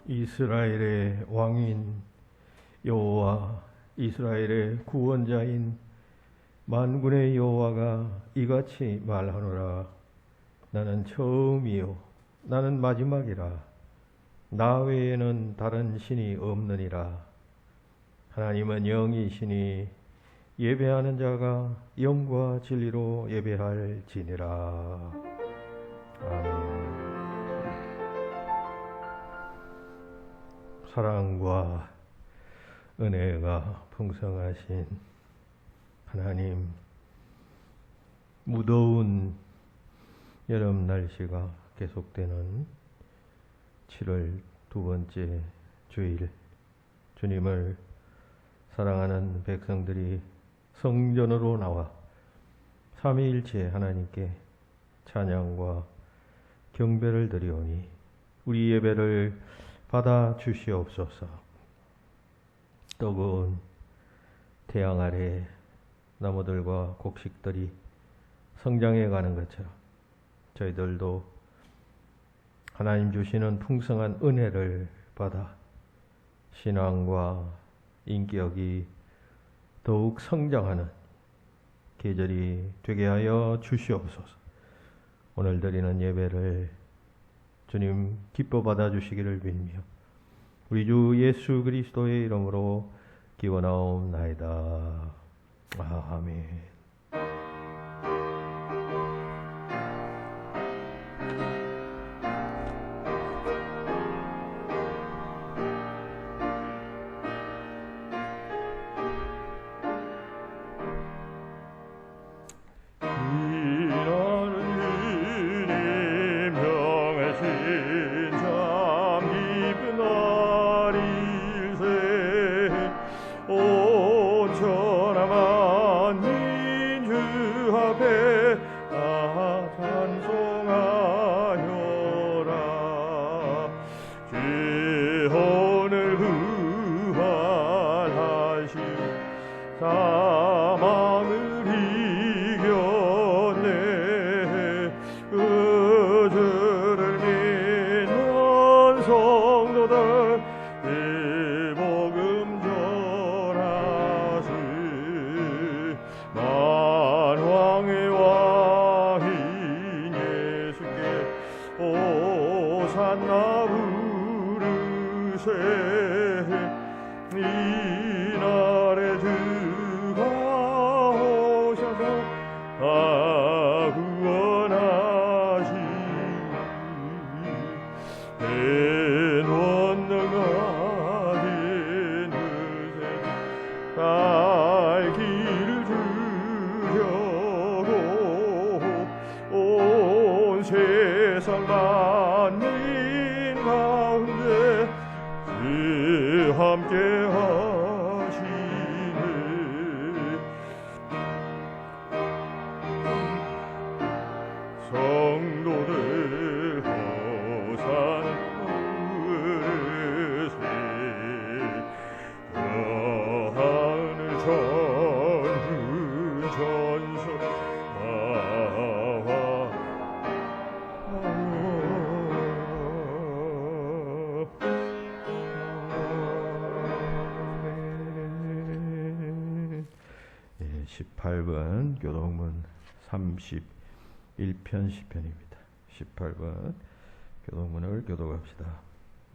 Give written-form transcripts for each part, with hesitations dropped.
이스라엘의 왕인 여호와, 이스라엘의 구원자인 만군의 여호와가 이같이 말하노라. 나는 처음이요 나는 마지막이라. 나 외에는 다른 신이 없느니라. 하나님은 영이시니 예배하는 자가 영과 진리로 예배할지니라. 아멘. 사랑과 은혜가 풍성하신 하나님, 무더운 여름 날씨가 계속되는 7월 두 번째 주일, 주님을 사랑하는 백성들이 성전으로 나와 삼위일체 하나님께 찬양과 경배를 드리오니 우리 예배를 받아 주시옵소서. 뜨거운 태양 아래 나무들과 곡식들이 성장해 가는 것처럼 저희들도 하나님 주시는 풍성한 은혜를 받아 신앙과 인격이 더욱 성장하는 계절이 되게 하여 주시옵소서. 오늘 드리는 예배를 주님 기뻐 받아 주시기를 빌며 우리 주 예수 그리스도의 이름으로 기원하옵나이다. 아멘. 세상 만민 가운데 함께 하시네. 성도들 호산나 으르세 하늘 전군 전설 예, 18번 교동문 31편 시편입니다. 18번 교동문을 교독합시다.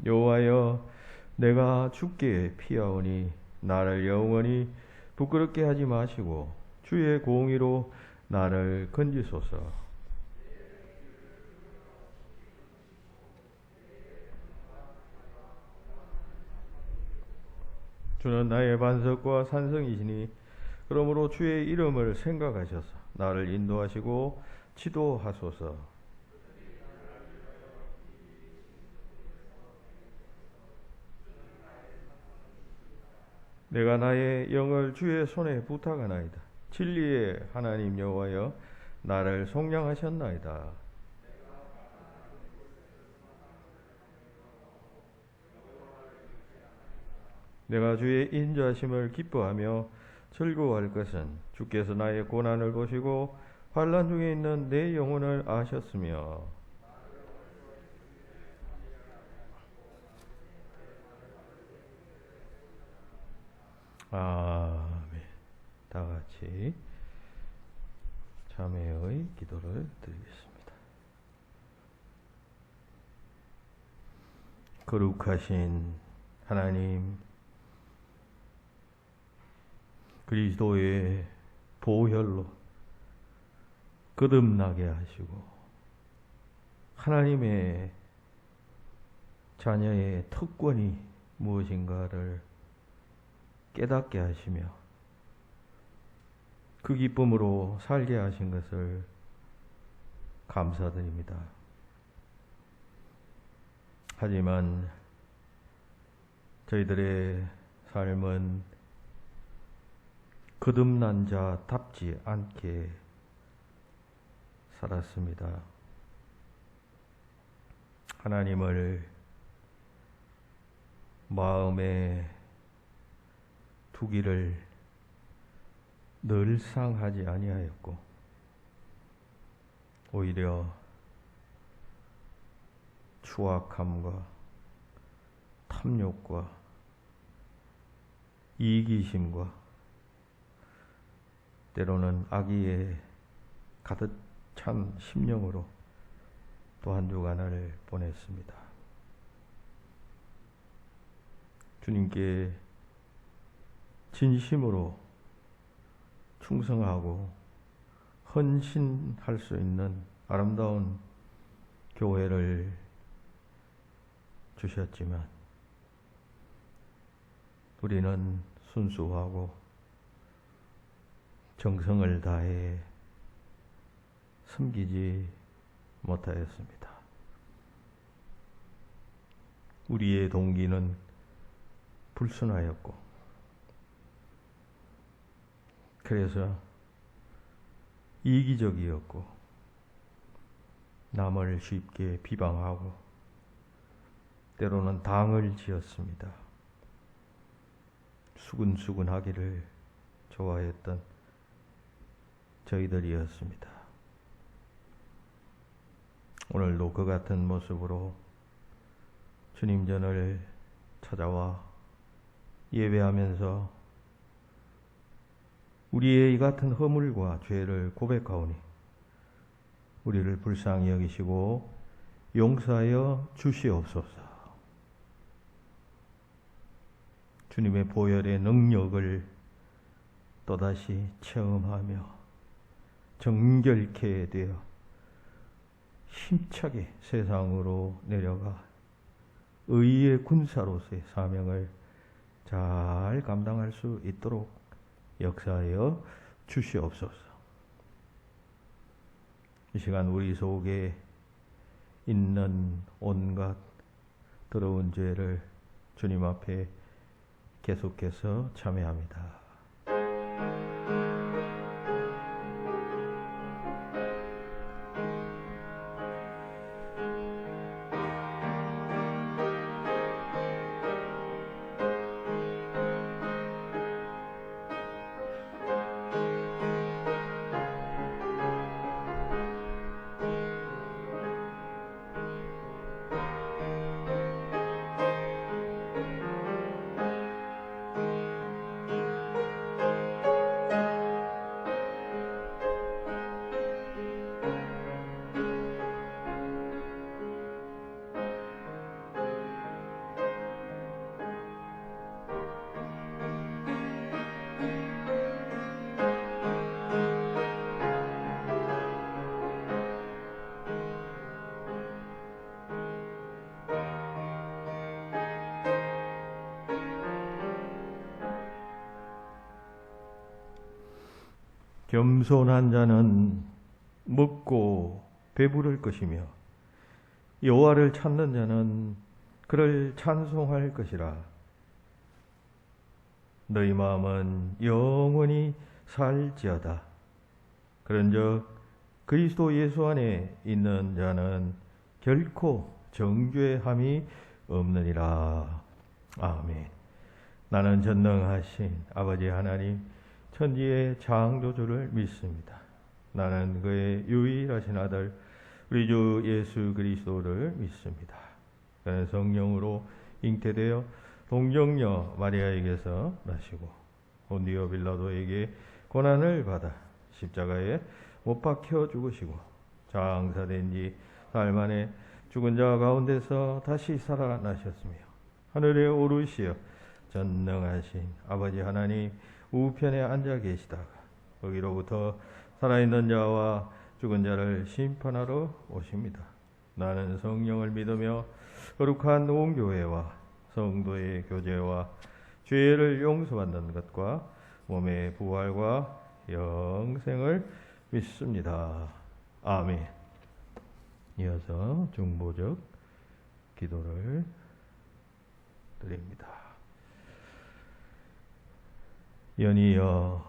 여호와여, 내가 주께 피하오니 나를 영원히 부끄럽게 하지 마시고 주의 공의로 나를 건지소서. 주는 나의 반석과 산성이시니 그러므로 주의 이름을 생각하셔서 나를 인도하시고 지도하소서. 내가 나의 영을 주의 손에 부탁하나이다. 진리의 하나님 여호와여, 나를 속량하셨나이다. 내가 주의 인자하심을 기뻐하며 즐거워할 것은 주께서 나의 고난을 보시고 환난 중에 있는 내 영혼을 아셨으며 아멘. 다 같이 자매의 기도를 드리겠습니다. 거룩하신 하나님, 그리스도의 보혈로 거듭나게 하시고 하나님의 자녀의 특권이 무엇인가를 깨닫게 하시며 그 기쁨으로 살게 하신 것을 감사드립니다. 하지만 저희들의 삶은 거듭난 자답지 않게 살았습니다. 하나님을 마음에 두기를 늘상 하지 아니하였고 오히려 추악함과 탐욕과 이기심과 때로는 악의에 가득 찬 심령으로 또 한 주간을 보냈습니다. 주님께 진심으로 충성하고 헌신할 수 있는 아름다운 교회를 주셨지만 우리는 순수하고 정성을 다해 섬기지 못하였습니다. 우리의 동기는 불순하였고 그래서 이기적이었고 남을 쉽게 비방하고 때로는 당을 지었습니다. 수근수근하기를 좋아했던 저희들이었습니다. 오늘도 그 같은 모습으로 주님 전을 찾아와 예배하면서 우리의 이 같은 허물과 죄를 고백하오니 우리를 불쌍히 여기시고 용서하여 주시옵소서. 주님의 보혈의 능력을 또다시 체험하며 정결케 되어 힘차게 세상으로 내려가 의의 군사로서의 사명을 잘 감당할 수 있도록 역사하여 주시옵소서. 이 시간 우리 속에 있는 온갖 더러운 죄를 주님 앞에 계속해서 참회합니다. 겸손한 자는 먹고 배부를 것이며 여호와를 찾는 자는 그를 찬송할 것이라. 너희 마음은 영원히 살지어다. 그런즉 그리스도 예수 안에 있는 자는 결코 정죄함이 없느니라. 아멘. 나는 전능하신 아버지 하나님 천지의 창조주를 믿습니다. 나는 그의 유일하신 아들 우리 주 예수 그리스도를 믿습니다. 그는 성령으로 잉태되어 동정녀 마리아에게서 나시고 본디오 빌라도에게 고난을 받아 십자가에 못 박혀 죽으시고 장사된 지 사흘 만에 죽은 자 가운데서 다시 살아나셨으며 하늘에 오르시어 전능하신 아버지 하나님 우편에 앉아 계시다가 거기로부터 살아있는 자와 죽은 자를 심판하러 오십니다. 나는 성령을 믿으며 거룩한 온 교회와 성도의 교제와 죄를 용서받는 것과 몸의 부활과 영생을 믿습니다. 아멘. 이어서 중보적 기도를 드립니다. 연이어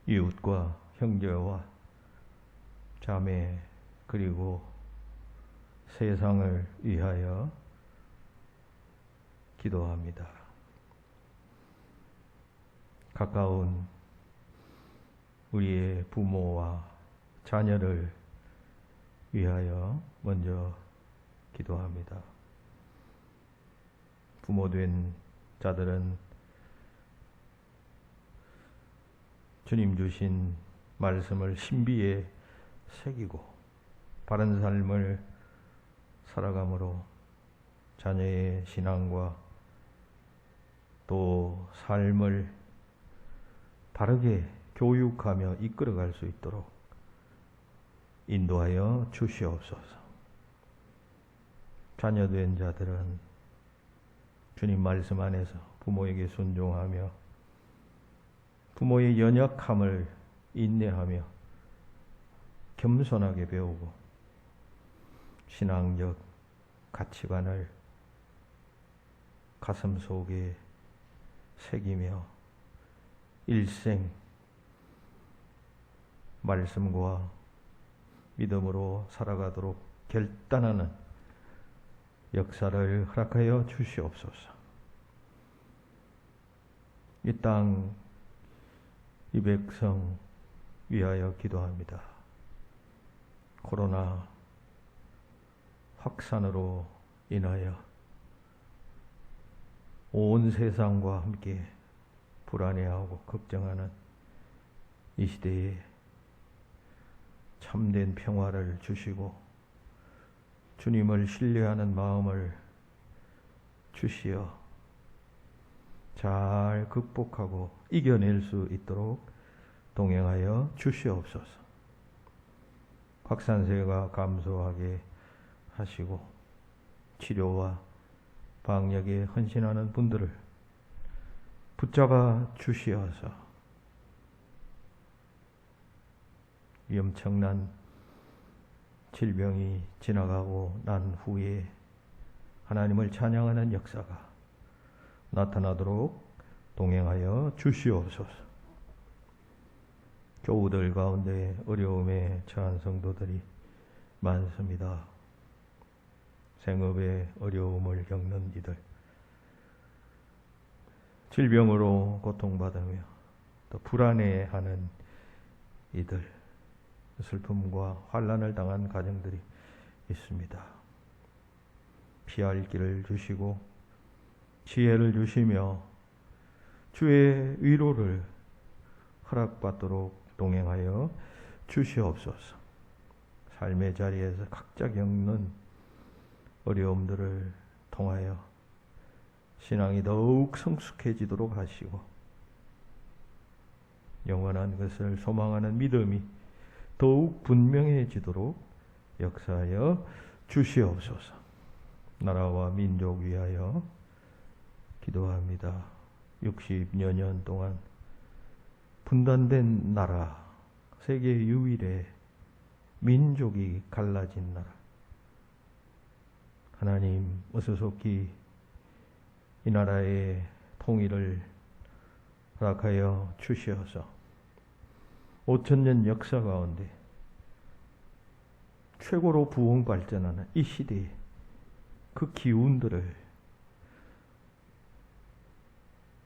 이웃과 형제와 자매 그리고 세상을 위하여 기도합니다. 가까운 우리의 부모와 자녀를 위하여 먼저 기도합니다. 부모된 자들은 주님 주신 말씀을 신비에 새기고 바른 삶을 살아감으로 자녀의 신앙과 또 삶을 바르게 교육하며 이끌어갈 수 있도록 인도하여 주시옵소서. 자녀된 자들은 주님 말씀 안에서 부모에게 순종하며 부모의 연약함을 인내하며 겸손하게 배우고 신앙적 가치관을 가슴 속에 새기며 일생 말씀과 믿음으로 살아가도록 결단하는 역사를 허락하여 주시옵소서. 이 땅, 이 백성 위하여 기도합니다. 코로나 확산으로 인하여 온 세상과 함께 불안해하고 걱정하는 이 시대에 참된 평화를 주시고 주님을 신뢰하는 마음을 주시어 잘 극복하고 이겨낼 수 있도록 동행하여 주시옵소서. 확산세가 감소하게 하시고 치료와 방역에 헌신하는 분들을 붙잡아 주시어서 위험청난 질병이 지나가고 난 후에 하나님을 찬양하는 역사가 나타나도록 동행하여 주시옵소서. 교우들 가운데 어려움에 처한 성도들이 많습니다. 생업에 어려움을 겪는 이들, 질병으로 고통받으며 또 불안해하는 이들, 슬픔과 환난을 당한 가정들이 있습니다. 피할 길을 주시고 지혜를 주시며 주의 위로를 허락받도록 동행하여 주시옵소서. 삶의 자리에서 각자 겪는 어려움들을 통하여 신앙이 더욱 성숙해지도록 하시고 영원한 것을 소망하는 믿음이 더욱 분명해지도록 역사하여 주시옵소서. 나라와 민족 위하여 기도합니다. 60여 년 동안 분단된 나라, 세계 유일의 민족이 갈라진 나라. 하나님, 어서속히 이 나라의 통일을 허락하여 주시어서 5,000년 역사 가운데 최고로 부흥 발전하는 이 시대에 그 기운들을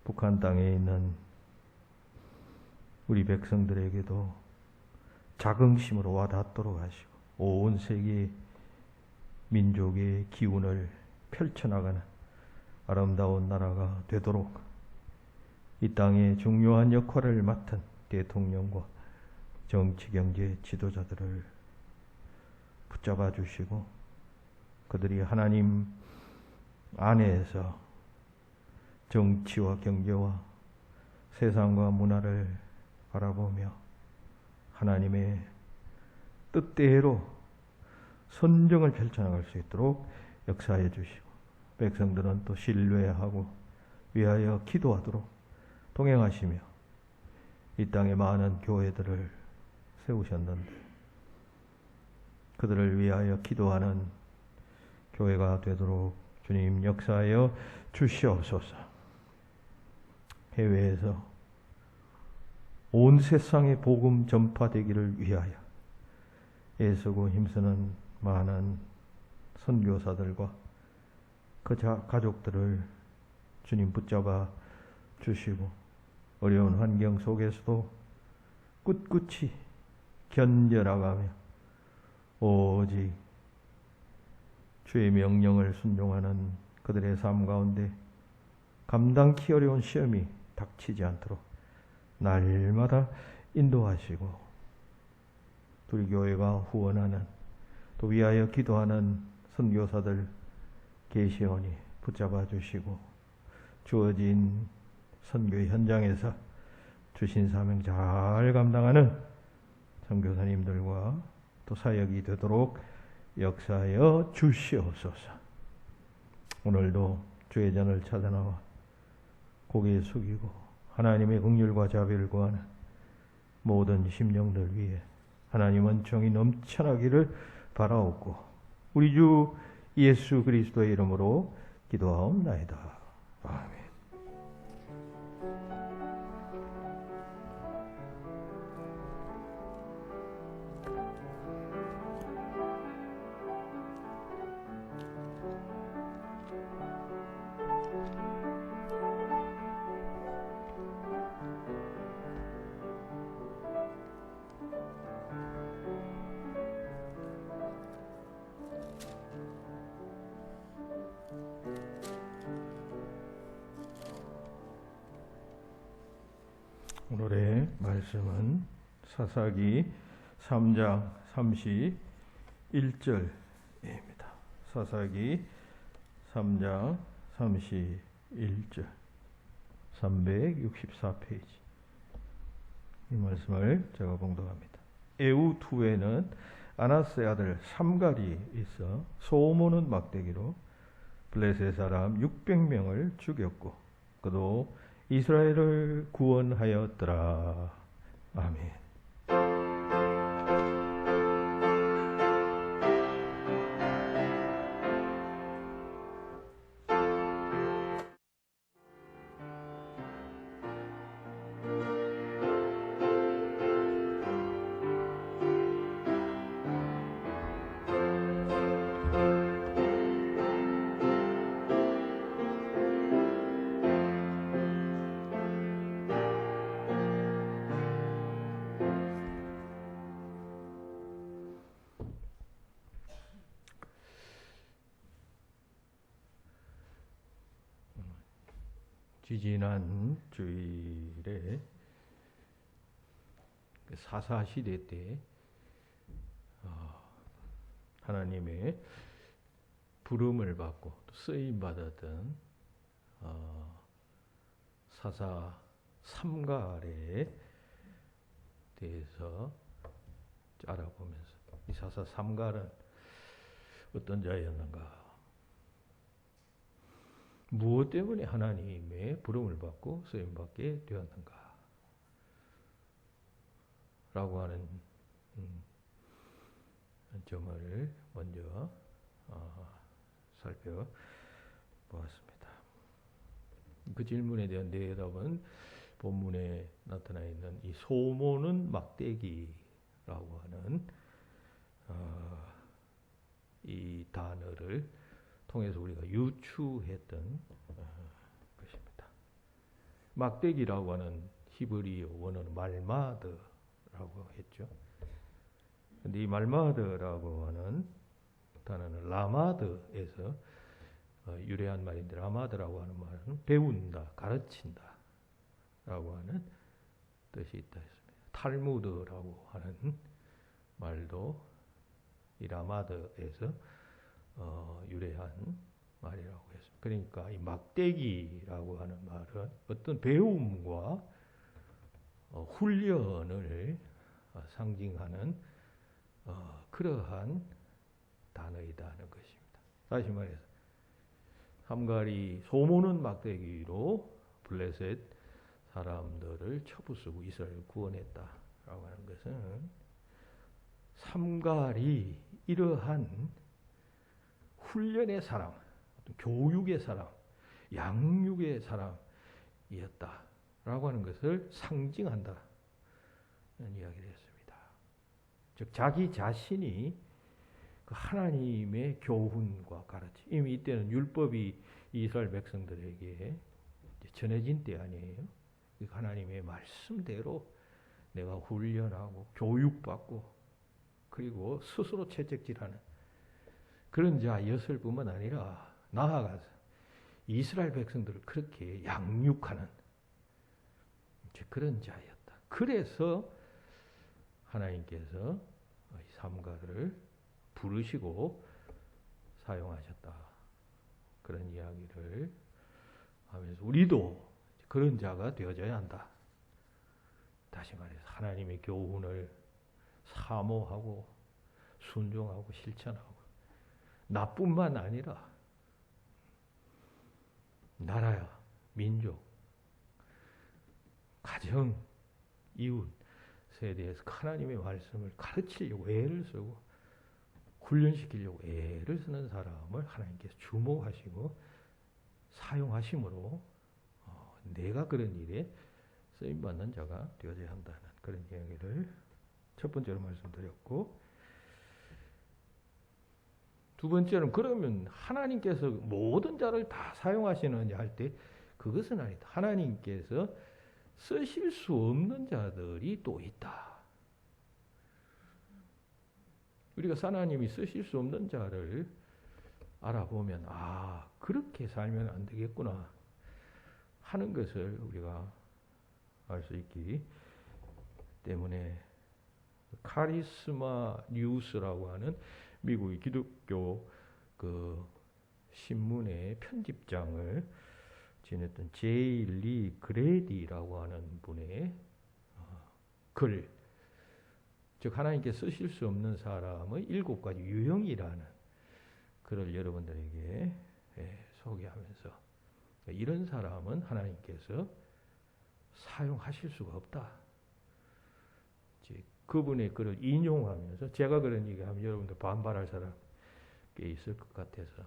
북한 땅에 있는 우리 백성들에게도 자긍심으로 와닿도록 하시고 온 세계 민족의 기운을 펼쳐나가는 아름다운 나라가 되도록 이 땅의 중요한 역할을 맡은 대통령과 정치 경제 지도자들을 붙잡아 주시고 그들이 하나님 안에서 정치와 경제와 세상과 문화를 바라보며 하나님의 뜻대로 선정을 펼쳐나갈 수 있도록 역사해 주시고 백성들은 또 신뢰하고 위하여 기도하도록 동행하시며 이 땅에 많은 교회들을 세우셨는데 그들을 위하여 기도하는 교회가 되도록 주님 역사하여 주시옵소서. 해외에서 온 세상의 복음 전파되기를 위하여 애쓰고 힘쓰는 많은 선교사들과 그 가족들을 주님 붙잡아 주시고 어려운 환경 속에서도 꿋꿋이 견뎌나가며 오직 주의 명령을 순종하는 그들의 삶 가운데 감당키 어려운 시험이 닥치지 않도록 날마다 인도하시고 우리 교회가 후원하는 또 위하여 기도하는 선교사들 계시오니 붙잡아 주시고 주어진 선교 현장에서 주신 사명 잘 감당하는 선교사님들과 또 사역이 되도록 역사하여 주시옵소서. 오늘도 주의 전을 찾아나와 고개 숙이고 하나님의 긍휼과 자비를 구하는 모든 심령들 위해 하나님은 정이 넘쳐나기를 바라옵고 우리 주 예수 그리스도의 이름으로 기도하옵나이다. 아멘. 오늘의 말씀은 사사기 3장 31절입니다. 사사기 3장 31절 364페이지 이 말씀을 제가 봉독합니다. 에웃 후에는 아나스의 아들 삼갈이 있어 소모는 막대기로 블레셋 사람 600명을 죽였고 그도 이스라엘을 구원하였더라. 아멘. 지지난 주일에 사사 시대 때 하나님의 부름을 받고 쓰임 받았던 사사 삼갈에 대해서 알아보면서 이 사사 삼갈은 어떤 자였는가? 무엇 때문에 하나님의 부름을 받고 쓰임받게 되었는가? 라고 하는 점을 먼저 살펴보았습니다. 그 질문에 대한 대답은 본문에 나타나 있는 이 소모는 막대기라고 하는 이 단어를 통해서 우리가 유추했던 것입니다. 막대기라고 하는 히브리어 원어는 말마드라고 했죠. 근데 이 말마드라고 하는 단어는 라마드에서 유래한 말인데 라마드라고 하는 말은 배운다, 가르친다 하는 뜻이 있다 했습니다. 탈무드라고 하는 말도 이 라마드에서 유래한 말이라고 했습니다. 그러니까 이 막대기라고 하는 말은 어떤 배움과 훈련을 상징하는 그러한 단어이다는 것입니다. 다시 말해서 함갈이 소모는 막대기로 블레셋 사람들을 쳐부수고 이스라엘을 구원했다라고 하는 것은 삼갈이 이러한 훈련의 사람, 교육의 사람, 양육의 사람이었다라고 하는 것을 상징한다는 이야기를 했습니다. 즉 자기 자신이 그 하나님의 교훈과 가르침, 이미 이때는 율법이 이스라엘 백성들에게 전해진 때 아니에요. 하나님의 말씀대로 내가 훈련하고 교육받고 그리고 스스로 채찍질하는 그런 자였을 뿐만 아니라 나아가서 이스라엘 백성들을 그렇게 양육하는 그런 자였다. 그래서 하나님께서 삼가를 부르시고 사용하셨다. 그런 이야기를 하면서 우리도 그런 자가 되어져야 한다. 다시 말해서 하나님의 교훈을 사모하고 순종하고 실천하고 나뿐만 아니라 나라, 민족, 가정, 이웃 세대에서 하나님의 말씀을 가르치려고 애를 쓰고 훈련시키려고 애를 쓰는 사람을 하나님께서 주목하시고 사용하심으로 내가 그런 일에 쓰임받는 자가 되어져야 한다는 그런 이야기를 첫 번째로 말씀드렸고, 두 번째는 그러면 하나님께서 모든 자를 다 사용하시느냐 할 때 그것은 아니다. 하나님께서 쓰실 수 없는 자들이 또 있다. 우리가 하나님이 쓰실 수 없는 자를 알아보면 그렇게 살면 안 되겠구나 하는 것을 우리가 알 수 있기 때문에 카리스마 뉴스라고 하는 미국의 기독교 그 신문의 편집장을 지냈던 제이 리 그레디라고 하는 분의 글, 즉 하나님께 쓰실 수 없는 사람의 7가지 유형이라는 글을 여러분들에게 소개하면서 이런 사람은 하나님께서 사용하실 수가 없다. 그분의 글을 인용하면서 제가 그런 얘기하면 여러분들 반발할 사람 꽤 있을 것 같아서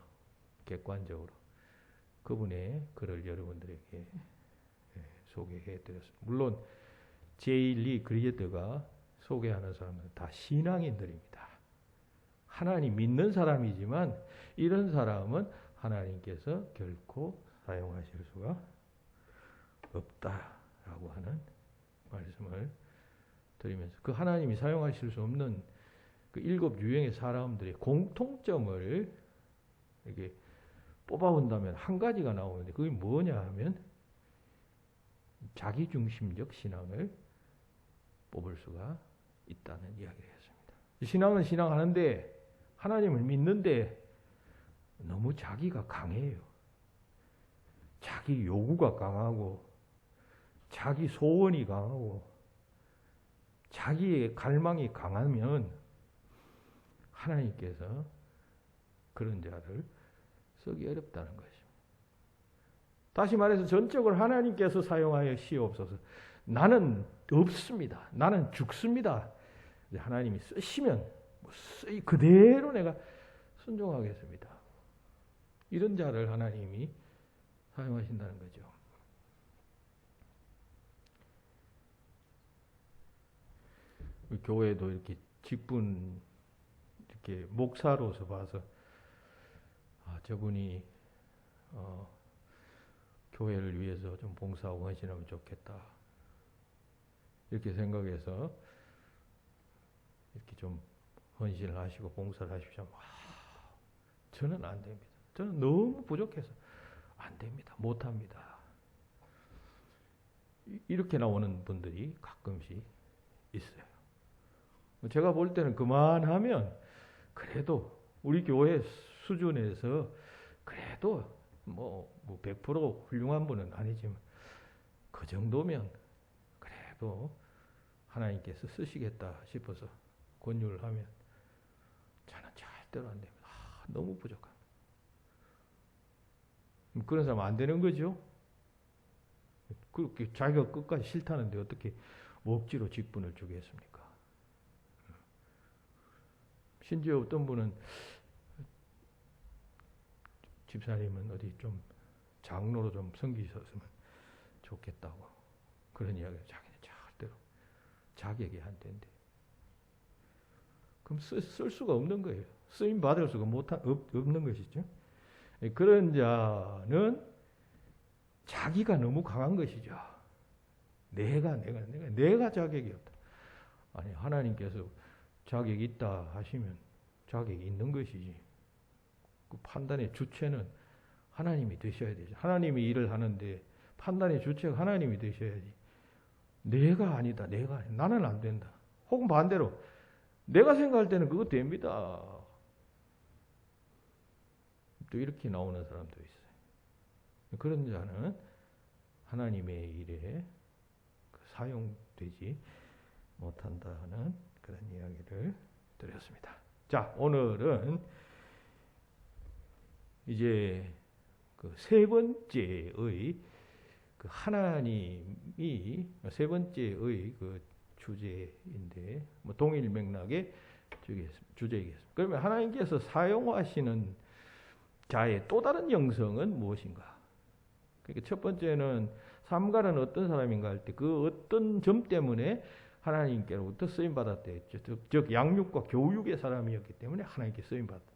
객관적으로 그분의 글을 여러분들에게 소개해드렸습니다. 물론 제이 리 그레디가 소개하는 사람은 다 신앙인들입니다. 하나님 믿는 사람이지만 이런 사람은 하나님께서 결코 사용하실 수가 없다라고 하는 말씀을 드리면서 그 하나님이 사용하실 수 없는 그 7 유형의 사람들의 공통점을 이렇게 뽑아본다면 한 가지가 나오는데 그게 뭐냐 하면 자기중심적 신앙을 뽑을 수가 있다는 이야기를 했습니다. 신앙은 신앙하는데 하나님을 믿는데 너무 자기가 강해요. 자기 요구가 강하고 자기 소원이 강하고 자기의 갈망이 강하면 하나님께서 그런 자를 쓰기 어렵다는 것입니다. 다시 말해서 전적으로 하나님께서 사용하여 시옵소서. 나는 없습니다. 나는 죽습니다. 하나님이 쓰시면 그대로 내가 순종하겠습니다. 이런 자를 하나님이 사용하신다는 거죠. 교회도 이렇게 직분 이렇게 목사로서 봐서 저분이 교회를 위해서 좀 봉사하고 헌신하면 좋겠다 이렇게 생각해서 이렇게 좀 헌신을 하시고 봉사를 하십시오. 저는 안 됩니다. 저는 너무 부족해서 안 됩니다. 못 합니다. 이렇게 나오는 분들이 가끔씩 있어요. 제가 볼 때는 그만하면 그래도 우리 교회 수준에서 그래도 뭐 100% 훌륭한 분은 아니지만 그 정도면 그래도 하나님께서 쓰시겠다 싶어서 권유를 하면 저는 절대로 안 됩니다. 너무 부족합니다. 그런 사람 안 되는 거죠. 그렇게 자기가 끝까지 싫다는데 어떻게 억지로 직분을 주겠습니까? 심지어 어떤 분은 집사님은 어디 좀 장로로 좀 섬기셨으면 좋겠다고 그런 이야기를 자기는 절대로 자격이 안 된대. 그럼 쓸 수가 없는 거예요. 쓰임 받을 수가 없는 것이죠. 그런 자는 자기가 너무 강한 것이죠. 내가 자격이 없다. 아니 하나님께서 자격이 있다 하시면 자격이 있는 것이지. 그 판단의 주체는 하나님이 되셔야 되죠. 하나님이 일을 하는데 판단의 주체가 하나님이 되셔야지. 내가 아니다. 나는 안 된다. 혹은 반대로 내가 생각할 때는 그거 됩니다. 또 이렇게 나오는 사람도 있어요. 그런 자는 하나님의 일에 사용되지 못한다는 그런 이야기를 드렸습니다. 자, 오늘은 이제 그 세 번째의 그 하나님이 세 번째의 그 주제인데 동일 맥락의 주제이겠습니다. 그러면 하나님께서 사용하시는 자의 또 다른 영성은 무엇인가? 그러니까 첫 번째는 삼갈은 어떤 사람인가 할 때 그 어떤 점 때문에 하나님께로부터 쓰임 받았대. 즉 양육과 교육의 사람이었기 때문에 하나님께 쓰임 받았다.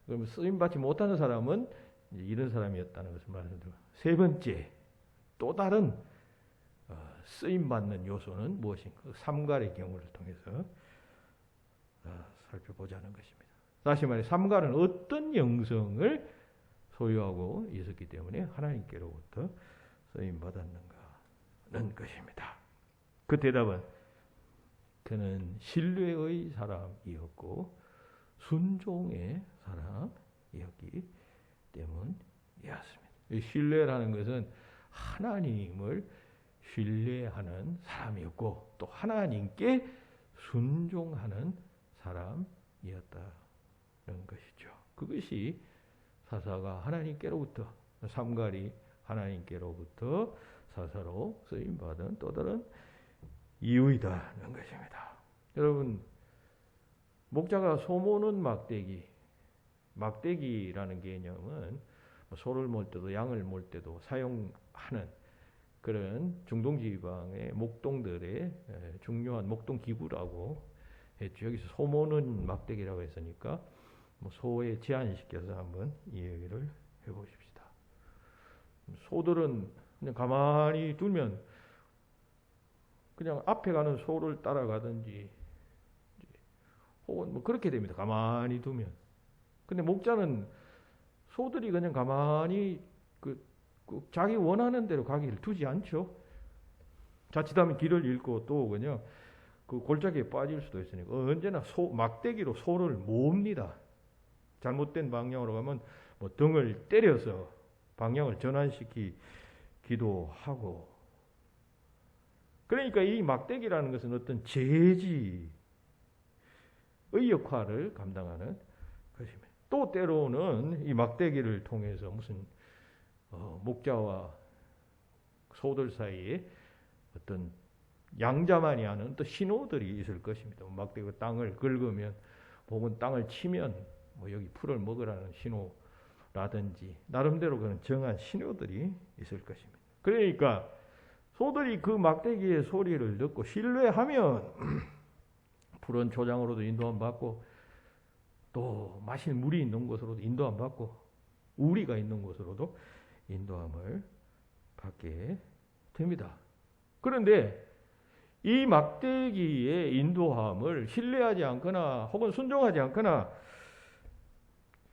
그러면 쓰임 받지 못하는 사람은 이제 이런 사람이었다는 것을 말씀드립니다. 세 번째 또 다른 쓰임 받는 요소는 무엇인가? 삼갈의 경우를 통해서 살펴보자는 것입니다. 다시 말해 삼갈은 어떤 영성을 소유하고 있었기 때문에 하나님께로부터 쓰임 받았는가는 것입니다. 그 대답은 그는 신뢰의 사람이었고 순종의 사람이었기 때문이었습니다. 이 신뢰라는 것은 하나님을 신뢰하는 사람이었고 또 하나님께 순종하는 사람이었다는 것이죠. 그것이 사사가 하나님께로부터 삼갈이 하나님께로부터 사사로 쓰임받은 또 다른 이유이다는 것입니다. 여러분 목자가 소모는 막대기라는 개념은 소를 몰 때도 양을 몰 때도 사용하는 그런 중동지방의 목동들의 중요한 목동 기구라고 했죠. 여기서 소모는 막대기라고 했으니까 소에 제한시켜서 한번 이 얘기를 해보십시다. 소들은 그냥 가만히 두면 그냥 앞에 가는 소를 따라가든지 혹은 그렇게 됩니다. 가만히 두면. 근데 목자는 소들이 그냥 가만히 그 자기 원하는 대로 가기를 두지 않죠. 자칫하면 길을 잃고 또 그냥 그 골짜기에 빠질 수도 있으니까 언제나 막대기로 소를 모읍니다. 잘못된 방향으로 가면 등을 때려서 방향을 전환시키기도 하고. 그러니까 이 막대기라는 것은 어떤 제지의 역할을 감당하는 것입니다. 또 때로는 이 막대기를 통해서 무슨 목자와 소들 사이에 어떤 양자만이 하는 또 신호들이 있을 것입니다. 막대기가 땅을 긁으면 혹은 땅을 치면 여기 풀을 먹으라는 신호라든지 나름대로 그런 정한 신호들이 있을 것입니다. 그러니까 소들이 그 막대기의 소리를 듣고 신뢰하면 푸른 초장으로도 인도함 받고 또 마실 물이 있는 곳으로도 인도함 받고 우리가 있는 곳으로도 인도함을 받게 됩니다. 그런데 이 막대기의 인도함을 신뢰하지 않거나 혹은 순종하지 않거나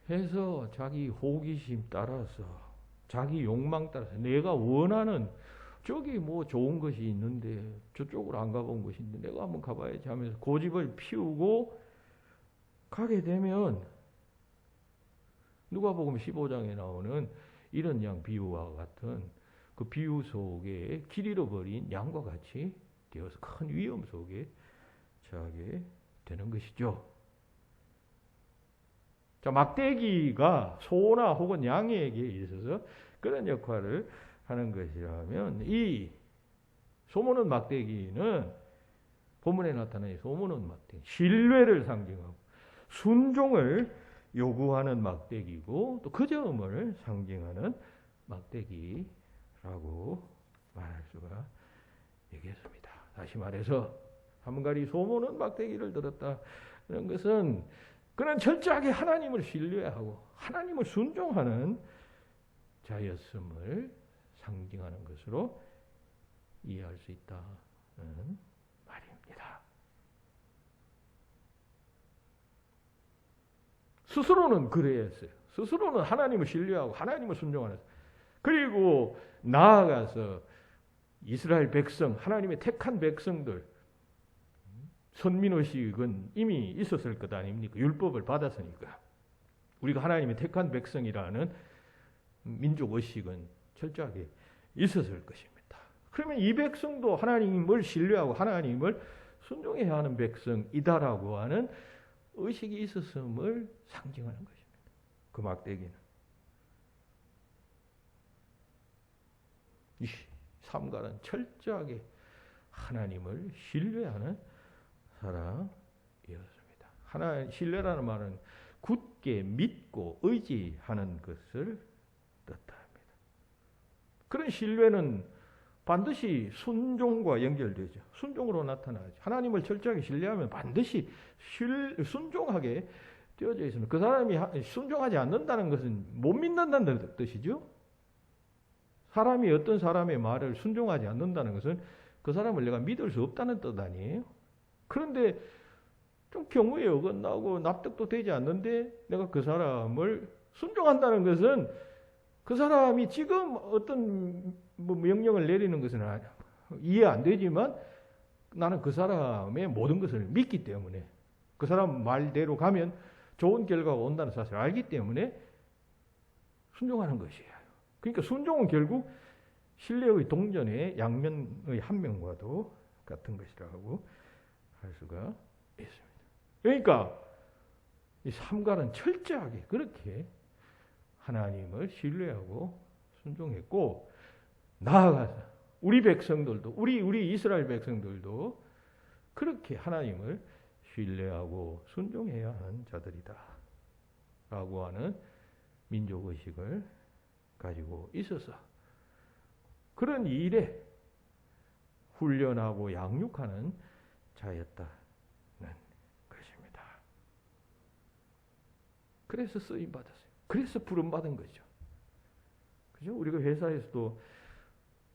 해서 자기 호기심 따라서 자기 욕망 따라서 내가 원하는 저기 뭐 좋은 것이 있는데 저쪽으로 안 가본 것인데 내가 한번 가봐야지 하면서 고집을 피우고 가게 되면 누가복음 15장에 나오는 이런 양 비유와 같은 그 비유 속에 길 잃어버린 양과 같이 되어서 큰 위험 속에 처하게 되는 것이죠. 자, 막대기가 소나 혹은 양에게 있어서 그런 역할을 하는 것이라면 이 소모는 막대기는 본문에 나타나는 소모는 막대기, 신뢰를 상징하고 순종을 요구하는 막대기고 또 그 점을 상징하는 막대기라고 말할 수가 있겠습니다. 다시 말해서 한가리 소모는 막대기를 들었다는 것은 그는 철저하게 하나님을 신뢰하고 하나님을 순종하는 자였음을 상징하는 것으로 이해할 수 있다는 말입니다. 스스로는 그랬어요. 스스로는 하나님을 신뢰하고 하나님을 순종하는, 그리고 나아가서 이스라엘 백성, 하나님의 택한 백성들, 선민의식은 이미 있었을 것 아닙니까? 율법을 받았으니까. 우리가 하나님의 택한 백성이라는 민족의식은 철저하게 있었을 것입니다. 그러면 이 백성도 하나님을 신뢰하고 하나님을 순종해야 하는 백성이다라고 하는 의식이 있었음을 상징하는 것입니다. 그 막대기는. 이 삼갈은 철저하게 하나님을 신뢰하는 사람이었습니다. 신뢰라는 말은 굳게 믿고 의지하는 것을 뜻합니다. 그런 신뢰는 반드시 순종과 연결되죠. 순종으로 나타나죠. 하나님을 철저하게 신뢰하면 반드시 순종하게 되어져 있습니다. 그 사람이 순종하지 않는다는 것은 못 믿는다는 뜻이죠. 사람이 어떤 사람의 말을 순종하지 않는다는 것은 그 사람을 내가 믿을 수 없다는 뜻 아니에요. 그런데 좀 경우에 어긋나고 납득도 되지 않는데 내가 그 사람을 순종한다는 것은 그 사람이 지금 어떤 명령을 내리는 것은 이해 안 되지만 나는 그 사람의 모든 것을 믿기 때문에 그 사람 말대로 가면 좋은 결과가 온다는 사실을 알기 때문에 순종하는 것이에요. 그러니까 순종은 결국 신뢰의 동전의 양면의 한 면과도 같은 것이라고 할 수가 있습니다. 그러니까 이 삼갈은 철저하게 그렇게 하나님을 신뢰하고 순종했고, 나아가서 우리 백성들도 우리 이스라엘 백성들도 그렇게 하나님을 신뢰하고 순종해야 하는 자들이다 라고 하는 민족의식을 가지고 있어서 그런 일에 훈련하고 양육하는 자였다는 것입니다. 그래서 쓰임받았어요. 그래서 부름받은 거죠. 그죠? 우리가 회사에서도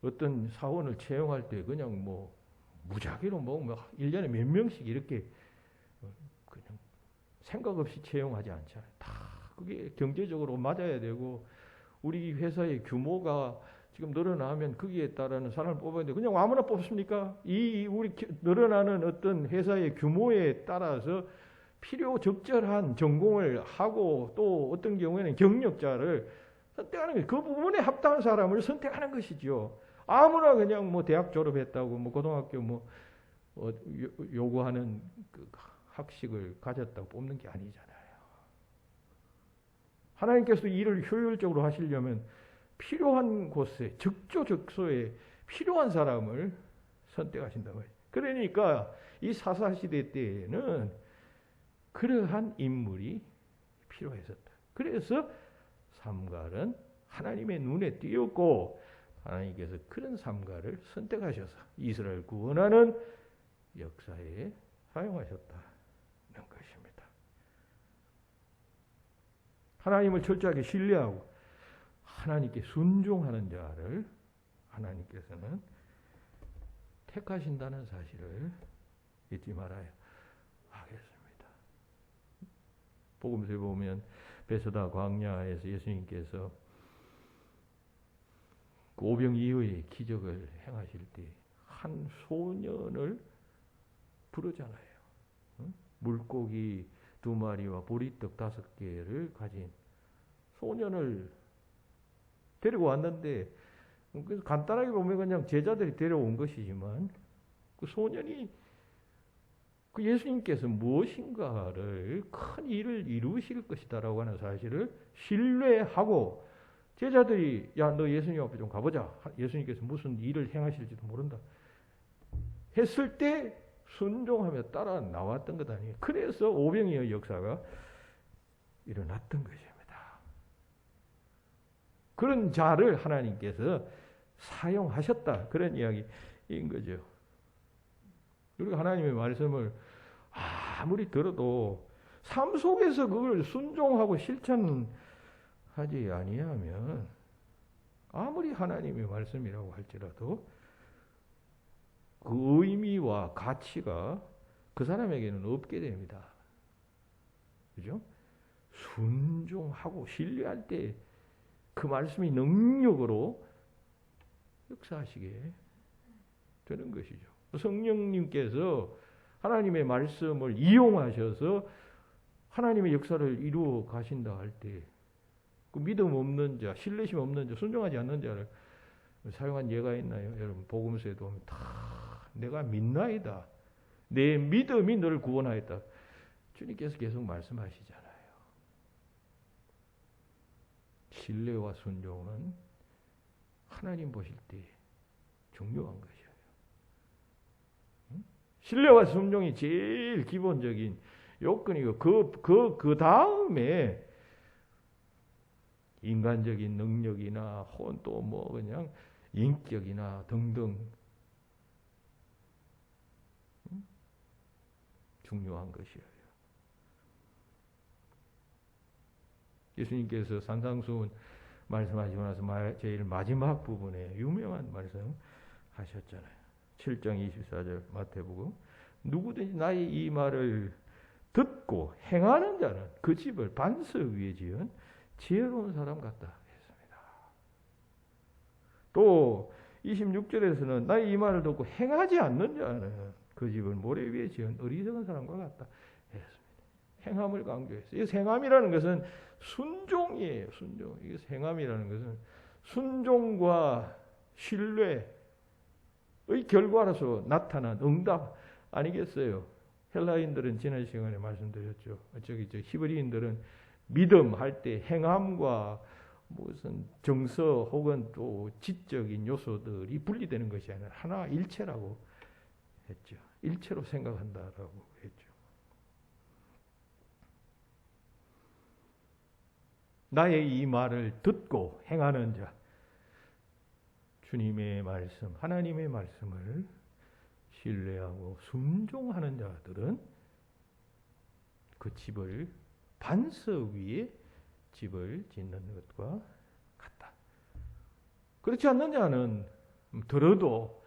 어떤 사원을 채용할 때 그냥 뭐 무작위로 뭐 1년에 몇 명씩 이렇게 그냥 생각 없이 채용하지 않잖아요. 다 그게 경제적으로 맞아야 되고 우리 회사의 규모가 지금 늘어나면 거기에 따르는 사람을 뽑아야 되는데 그냥 아무나 뽑습니까? 우리 늘어나는 어떤 회사의 규모에 따라서 필요 적절한 전공을 하고 또 어떤 경우에는 경력자를 선택하는 거예요. 그 부분에 합당한 사람을 선택하는 것이죠. 아무나 그냥 뭐 대학 졸업했다고 뭐 고등학교 요구하는 그 학식을 가졌다고 뽑는 게 아니잖아요. 하나님께서 일을 효율적으로 하시려면 필요한 곳에 적조적소에 필요한 사람을 선택하신다고 해요. 그러니까 이 사사시대 때에는 그러한 인물이 필요했었다. 그래서 삼갈은 하나님의 눈에 띄었고 하나님께서 그런 삼갈을 선택하셔서 이스라엘 구원하는 역사에 사용하셨다는 것입니다. 하나님을 철저하게 신뢰하고 하나님께 순종하는 자를 하나님께서는 택하신다는 사실을 잊지 말아야 하겠습니다. 복음서에 보면 베스다 광야에서 예수님께서 그 오병 이후에 기적을 행하실 때 한 소년을 부르잖아요. 응? 물고기 2마리와 보리떡 5개를 가진 소년을 데리고 왔는데, 그래서 간단하게 보면 그냥 제자들이 데려온 것이지만 그 소년이 그 예수님께서 무엇인가를 큰 일을 이루실 것이다라고 하는 사실을 신뢰하고, 제자들이 야, 너 예수님 앞에 좀 가보자. 예수님께서 무슨 일을 행하실지도 모른다 했을 때 순종하며 따라 나왔던 것 아니에요. 그래서 오병이어 역사가 일어났던 것입니다. 그런 자를 하나님께서 사용하셨다, 그런 이야기인 거죠. 우리가 하나님의 말씀을 아무리 들어도 삶 속에서 그걸 순종하고 실천하지 아니하면 아무리 하나님의 말씀이라고 할지라도 그 의미와 가치가 그 사람에게는 없게 됩니다. 그죠? 순종하고 신뢰할 때 그 말씀이 능력으로 역사하시게 되는 것이죠. 성령님께서 하나님의 말씀을 이용하셔서 하나님의 역사를 이루어 가신다 할 때 그 믿음 없는 자, 신뢰심 없는 자, 순종하지 않는 자를 사용한 예가 있나요? 여러분 복음서에도 보면 다 내가 믿나이다. 내 믿음이 너를 구원하였다. 주님께서 계속 말씀하시잖아요. 신뢰와 순종은 하나님 보실 때 중요한 것이에요. 신뢰와 순종이 제일 기본적인 요건이고 그 다음에 인간적인 능력이나 혹은 또 뭐 그냥 인격이나 등등 중요한 것이에요. 예수님께서 산상수훈 말씀하시고 나서 제일 마지막 부분에 유명한 말씀 하셨잖아요. 7장 24절 마태복음. 누구든지 나의 이 말을 듣고 행하는 자는 그 집을 반석 위에 지은 지혜로운 사람 같다 했습니다. 또 26절에서는 나의 이 말을 듣고 행하지 않는 자는 그 집을 모래 위에 지은 어리석은 사람과 같다 했습니다. 행함을 강조했어요. 이 행함이라는 것은 순종이에요. 순종. 이 행함이라는 것은 순종과 신뢰의 결과로서 나타난 응답 아니겠어요? 헬라인들은 지난 시간에 말씀드렸죠. 히브리인들은 믿음 할 때 행함과 무슨 정서 혹은 또 지적인 요소들이 분리되는 것이 아니라 하나 일체라고 했죠. 일체로 생각한다라고 했죠. 나의 이 말을 듣고 행하는 자, 주님의 말씀, 하나님의 말씀을 신뢰하고 순종하는 자들은 그 집을 반석 위에 집을 짓는 것과 같다. 그렇지 않는 자는 들어도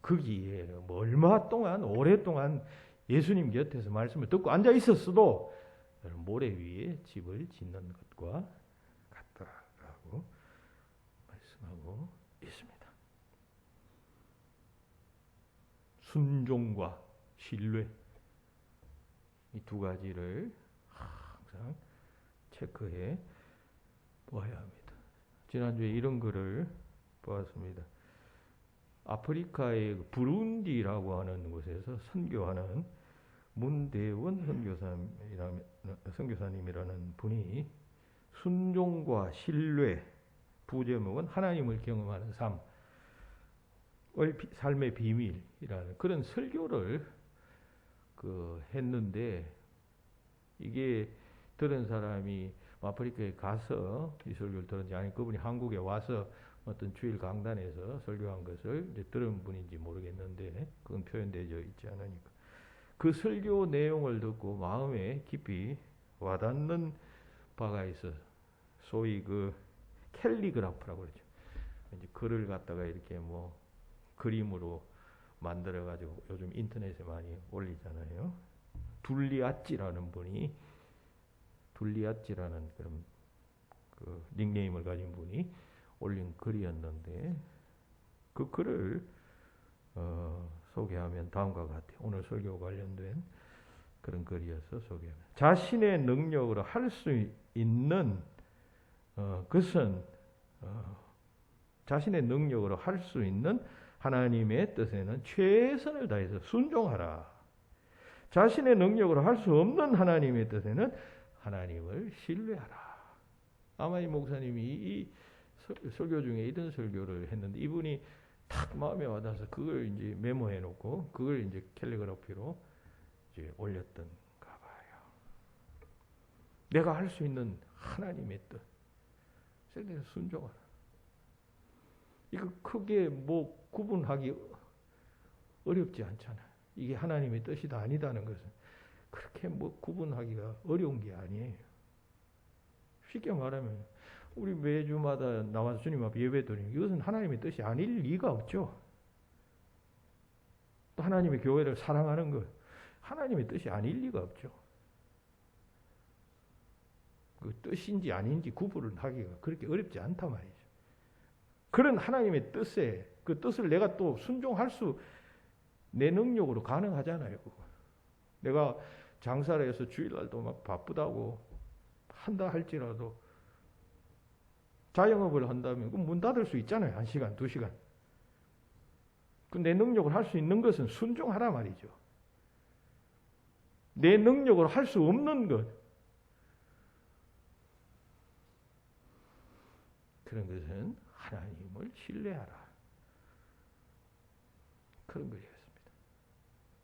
거기에 얼마 동안 오랫동안 예수님 곁에서 말씀을 듣고 앉아 있었어도 모래 위에 집을 짓는 것과 같다라고 말씀하고 있습니다. 순종과 신뢰, 이 두 가지를 항상 체크해 보아야 합니다. 지난주에 이런 글을 보았습니다. 아프리카의 부룬디라고 하는 곳에서 선교하는 문대원 선교사님이라는 분이 순종과 신뢰, 부제목은 하나님을 경험하는 삶의 비밀이라는 그런 설교를 했는데, 이게 들은 사람이 아프리카에 가서 이 설교를 들었는지 아니면 그분이 한국에 와서 어떤 주일 강단에서 설교한 것을 이제 들은 분인지 모르겠는데, 그건 표현되어 있지 않으니까 그 설교 내용을 듣고 마음에 깊이 와닿는 바가 있어. 소위 그 캘리그라프라고 그러죠. 이제 글을 갖다가 이렇게 뭐 그림으로 만들어 가지고 요즘 인터넷에 많이 올리잖아요. 둘리아찌라는 분이, 둘리아찌라는 그런 그 닉네임을 가진 분이 올린 글이었는데 그 글을 소개하면 다음과 같아요. 오늘 설교 관련된 그런 글이어서 소개합니다. 자신의 능력으로 할 수 있는 것은 자신의 능력으로 할 수 있는 하나님의 뜻에는 최선을 다해서 순종하라. 자신의 능력으로 할 수 없는 하나님의 뜻에는 하나님을 신뢰하라. 아마 이 목사님이 이 설교 중에 이런 설교를 했는데 이분이 탁 마음에 와닿아서 그걸 이제 메모해 놓고 그걸 이제 캘리그라피로 이제 올렸던가 봐요. 내가 할 수 있는 하나님의 뜻. 그래서 순종하라. 이거 크게 뭐 구분하기 어렵지 않잖아요. 이게 하나님의 뜻이다 아니다는 것은 그렇게 뭐 구분하기가 어려운 게 아니에요. 쉽게 말하면 우리 매주마다 나와서 주님 앞에 예배드리는 이것은 하나님의 뜻이 아닐 리가 없죠. 또 하나님의 교회를 사랑하는 것 하나님의 뜻이 아닐 리가 없죠. 그 뜻인지 아닌지 구분을 하기가 그렇게 어렵지 않단 말이죠. 그런 하나님의 뜻에 그 뜻을 내가 또 순종할 수 내 능력으로 가능하잖아요. 그거. 내가 장사를 해서 주일날도 막 바쁘다고 한다 할지라도 자영업을 한다면 그 문 닫을 수 있잖아요. 1시간, 2시간. 그 내 능력을 할 수 있는 것은 순종하라 말이죠. 내 능력으로 할 수 없는 것 그런 것은 하나님을 신뢰하라. 그런 것이었습니다.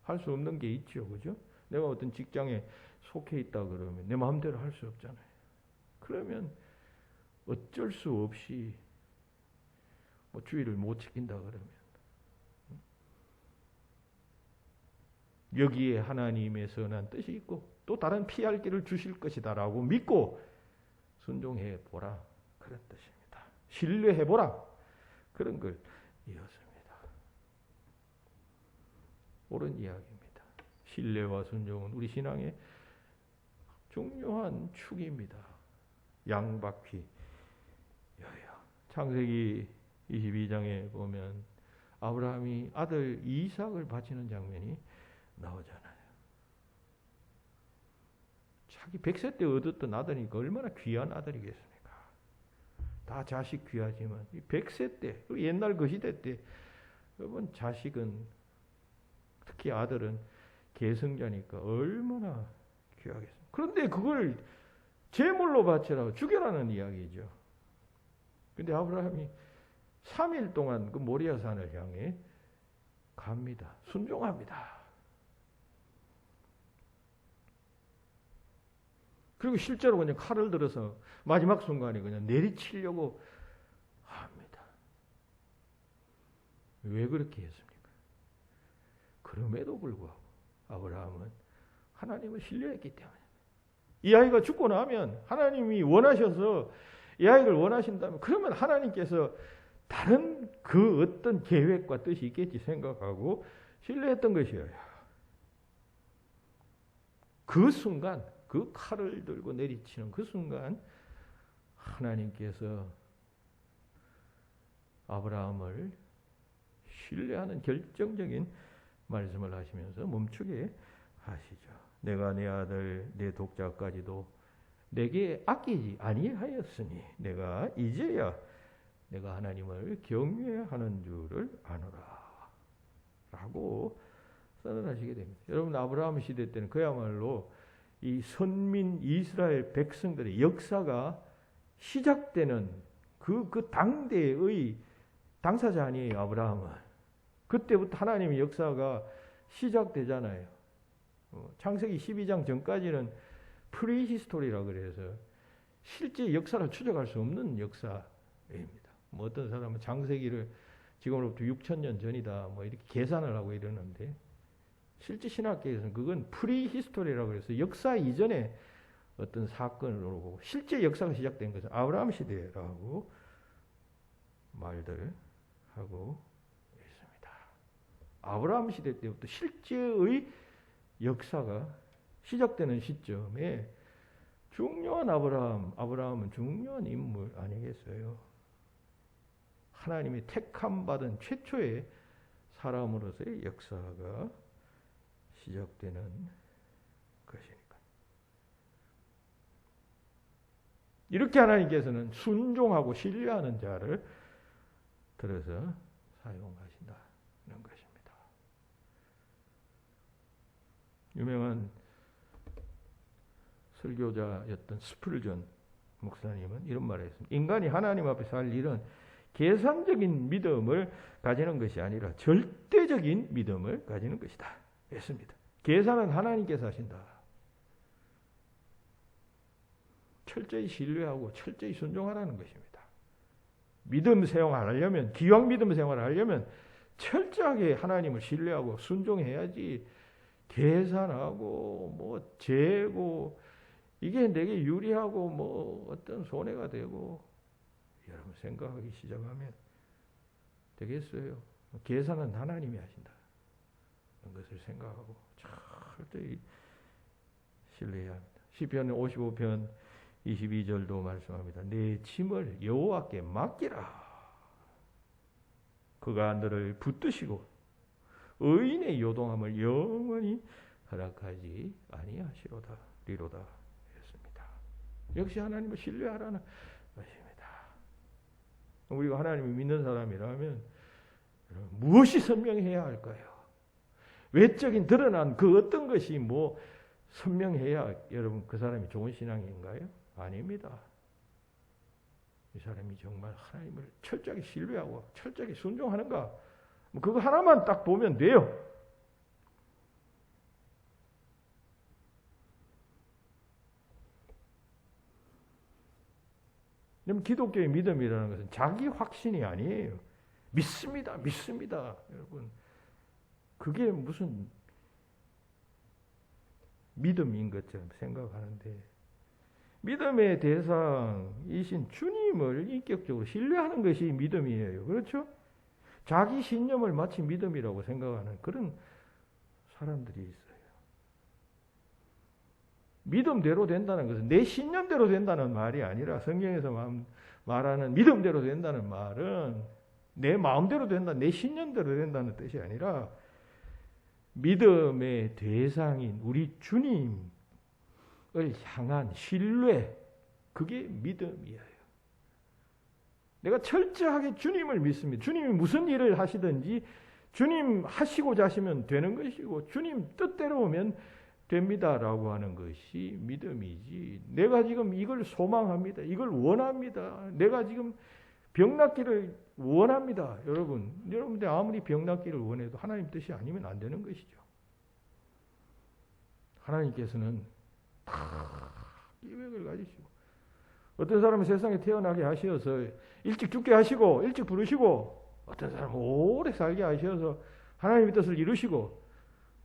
할 수 없는 게 있죠. 그죠? 내가 어떤 직장에 속해 있다 그러면 내 마음대로 할 수 없잖아요. 그러면 어쩔 수 없이 뭐 주의를 못 지킨다 그러면 여기에 하나님의 선한 뜻이 있고 또 다른 피할 길을 주실 것이다라고 믿고 순종해 보라. 그런 뜻입니다. 신뢰해 보라. 그런 걸 이었습니다. 옳은 이야기입니다. 신뢰와 순종은 우리 신앙의 중요한 축입니다. 양바퀴 여야. 창세기 22장에 보면 아브라함이 아들 이삭을 바치는 장면이 나오잖아요. 자기 100세 때 얻었던 아들이니까 얼마나 귀한 아들이겠습니까? 다 자식 귀하지만 100세 때, 옛날 그 시대 때 여러분 자식은 특히 아들은 계승자니까 얼마나 귀하겠습니까? 그런데 그걸 제물로 바치라고 죽여라는 이야기죠. 근데 아브라함이 3일 동안 그 모리아산을 향해 갑니다. 순종합니다. 그리고 실제로 그냥 칼을 들어서 마지막 순간에 그냥 내리치려고 합니다. 왜 그렇게 했습니까? 그럼에도 불구하고 아브라함은 하나님을 신뢰했기 때문에 이 아이가 죽고 나면 하나님이 원하셔서 이 아이를 원하신다면 그러면 하나님께서 다른 그 어떤 계획과 뜻이 있겠지 생각하고 신뢰했던 것이에요. 그 순간 그 칼을 들고 내리치는 그 순간 하나님께서 아브라함을 신뢰하는 결정적인 말씀을 하시면서 멈추게 하시죠. 내가 내 아들 내 독자까지도 내게 아끼지 아니하였으니 내가 이제야 내가 하나님을 경외하는 줄을 아노라 라고 선언하시게 됩니다. 여러분 아브라함 시대 때는 그야말로 이 선민 이스라엘 백성들의 역사가 시작되는 그 당대의 당사자 아니에요. 아브라함은. 그때부터 하나님의 역사가 시작되잖아요. 창세기 12장 전까지는 프리히스토리라 그래서 실제 역사를 추적할 수 없는 역사입니다. 뭐 어떤 사람은 창세기를 지금으로부터 6,000년 전이다 뭐 이렇게 계산을 하고 이러는데 실제 신학계에서는 그건 프리히스토리라고 해서 역사 이전에 어떤 사건으로 보고 실제 역사가 시작된 것은 아브라함 시대라고 말들 하고 있습니다. 아브라함 시대 때부터 실제의 역사가 시작되는 시점에 중요한 아브라함은 중요한 인물 아니겠어요? 하나님이 택함 받은 최초의 사람으로서의 역사가 시작되는 것이니까. 이렇게 하나님께서는 순종하고 신뢰하는 자를 들어서 사용하신다는 것입니다. 유명한 설교자였던 스플전 목사님은 이런 말을 했습니다. 인간이 하나님 앞에서 할 일은 계산적인 믿음을 가지는 것이 아니라 절대적인 믿음을 가지는 것이다 했습니다. 계산은 하나님께서 하신다. 철저히 신뢰하고 철저히 순종하라는 것입니다. 믿음 생활하려면, 기왕 믿음 생활을 하려면 철저하게 하나님을 신뢰하고 순종해야지 계산하고 뭐 재고 이게 내게 유리하고 뭐 어떤 손해가 되고 여러분 생각하기 시작하면 되겠어요. 계산은 하나님이 하신다. 이런 것을 생각하고 철저히 신뢰해야 합니다. 시편 55편 22절도 말씀합니다. 내 짐을 여호와께 맡기라. 그가 너를 붙드시고 의인의 요동함을 영원히 허락하지 아니하시리로다 했습니다. 역시 하나님을 신뢰하라는 것입니다. 우리가 하나님을 믿는 사람이라면 무엇이 선명해야 할까요? 외적인 드러난 그 어떤 것이 뭐 선명해야 여러분 그 사람이 좋은 신앙인가요? 아닙니다. 이 사람이 정말 하나님을 철저하게 신뢰하고 철저하게 순종하는가? 뭐 그거 하나만 딱 보면 돼요. 그럼 기독교의 믿음이라는 것은 자기 확신이 아니에요. 믿습니다. 여러분. 그게 무슨 믿음인 것처럼 생각하는데 믿음의 대상이신 주님을 인격적으로 신뢰하는 것이 믿음이에요. 그렇죠? 자기 신념을 마치 믿음이라고 생각하는 그런 사람들이 있어요. 믿음대로 된다는 것은 내 신념대로 된다는 말이 아니라 성경에서 말하는 믿음대로 된다는 말은 내 마음대로 된다, 내 신념대로 된다는 뜻이 아니라 믿음의 대상인 우리 주님을 향한 신뢰, 그게 믿음이에요. 내가 철저하게 주님을 믿습니다. 주님이 무슨 일을 하시든지 주님 하시고자 하시면 되는 것이고 주님 뜻대로 오면 됩니다라고 하는 것이 믿음이지. 내가 지금 이걸 소망합니다. 이걸 원합니다. 내가 지금 병 낫기를 원합니다. 여러분들 아무리 병 낫기를 원해도 하나님 뜻이 아니면 안 되는 것이죠. 하나님께서는 다 계획을 가지시고 어떤 사람은 세상에 태어나게 하셔서 일찍 죽게 하시고 일찍 부르시고 어떤 사람은 오래 살게 하셔서 하나님의 뜻을 이루시고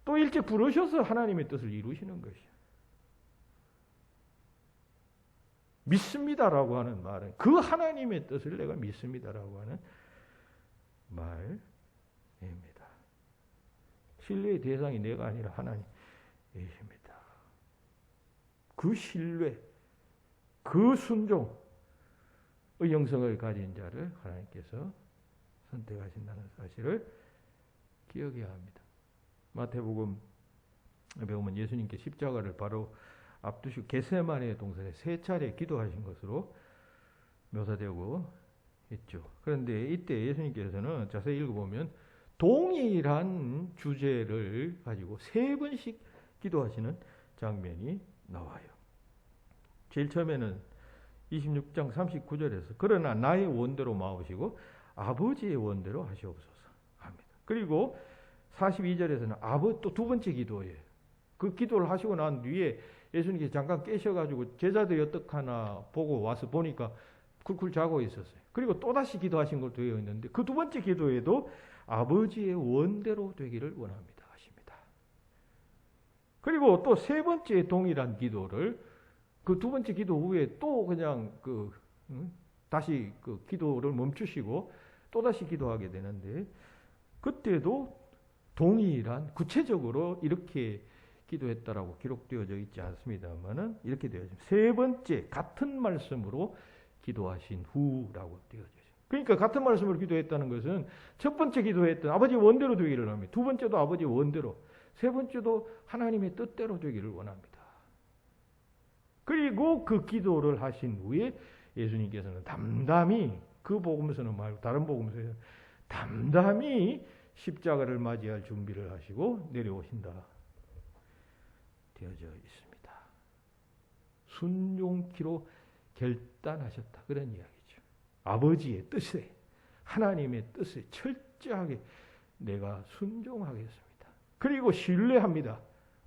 또 일찍 부르셔서 하나님의 뜻을 이루시는 것이에요. 믿습니다라고 하는 말은 그 하나님의 뜻을 내가 믿습니다라고 하는 말입니다. 신뢰의 대상이 내가 아니라 하나님이십니다. 그 신뢰, 그 순종의 영성을 가진 자를 하나님께서 선택하신다는 사실을 기억해야 합니다. 마태복음 배우면 예수님께 십자가를 바로 앞두시고 겟세마네 동산에 3차례 기도하신 것으로 묘사되고 있죠. 그런데 이때 예수님께서는 자세히 읽어보면 동일한 주제를 가지고 3번씩 기도하시는 장면이 나와요. 제일 처음에는 26장 39절에서 그러나 나의 원대로 마오시고 아버지의 원대로 하시옵소서 합니다. 그리고 42절에서는 또 두 번째 기도예요. 그 기도를 하시고 난 뒤에 예수님께서 잠깐 깨셔가지고 제자들이 어떡하나 보고 와서 보니까 쿨쿨 자고 있었어요. 그리고 또다시 기도하신 걸로 되어 있는데 그 두 번째 기도에도 아버지의 원대로 되기를 원합니다 하십니다. 그리고 또 세 번째 동일한 기도를 그 두 번째 기도 후에 또 그냥 다시 그 기도를 멈추시고 또다시 기도하게 되는데 그때도 동일한 구체적으로 이렇게 기도했다라고 기록되어져 있지 않습니다만은 이렇게 되어 있습니다. 세 번째 같은 말씀으로 기도하신 후라고 되어져 있습니다. 그러니까 같은 말씀으로 기도했다는 것은 첫 번째 기도했던 아버지 원대로 되기를 합니다. 두 번째도 아버지 원대로, 세 번째도 하나님의 뜻대로 되기를 원합니다. 그리고 그 기도를 하신 후에 예수님께서는 담담히 그 복음서는 말고 다른 복음서에 담담히 십자가를 맞이할 준비를 하시고 내려오신다 되어져 있습니다. 순종키로 결단하셨다. 그런 이야기죠. 아버지의 뜻에, 하나님의 뜻에 철저하게 내가 순종하겠습니다. 그리고 신뢰합니다.